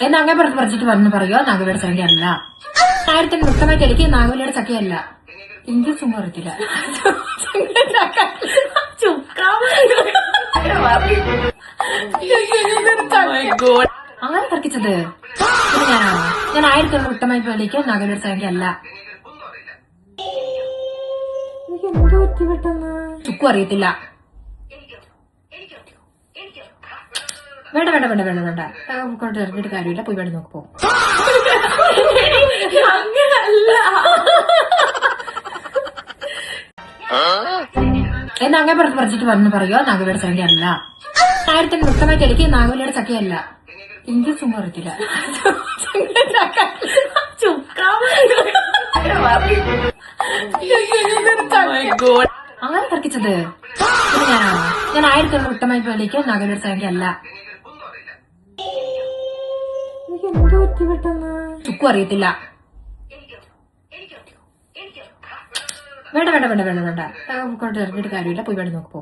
എന്ന് അങ്ങനെ പറിച്ചിട്ട് വന്ന് പറയുക നാഗവലിയുടെ ചക്കയല്ല. കാര്യത്തിൽ വ്യക്തമായിട്ട് എനിക്ക് നാഗവലിയുടെ ചക്കയല്ല. എനിക്ക് സുഖം അറിയത്തില്ല. ആരെ തർക്കിച്ചത്? ഞാനാണോ? ഞാൻ 1000 വ്യക്തമായി പോലേക്ക് നാഗവലിയുടെ ചക്കയല്ല. എനിക്ക് എന്തോ പറ്റി പെട്ടെന്ന് ചുക്കും അറിയത്തില്ല. വേണ്ട വേണ്ട വേണ്ട വേണ്ട വേണ്ട കൊണ്ട് ഇറങ്ങിയിട്ട് കാര്യമില്ല. പോയി വേണ്ട നോക്ക് പോ. എന്ന് അങ്ങനെ പറിച്ചിട്ട് വന്ന് പറയുക നാഗവലിയുടെ ചക്കയല്ല. കാര്യത്തിൽ വ്യക്തമായിട്ട് എനിക്ക് നാഗവലിയുടെ ചക്കയല്ല. എനിക്ക് സുഖം അറിയത്തില്ല. ആരെ തർക്കിച്ചത്? ഞാനാണോ? ഞാൻ 1000 വ്യക്തമായി പോലേക്ക് നാഗവലിയുടെ ചക്കയല്ല. എനിക്ക് എന്തോ പറ്റി പെട്ടെന്ന് ചുക്കും അറിയത്തില്ല. വേണ്ട വേണ്ട വേണ്ട വേണ്ട വേണ്ട കൊണ്ട് ഇറങ്ങിയിട്ട് കാര്യമില്ല. പോയി വേണ്ട നോക്ക് പോ.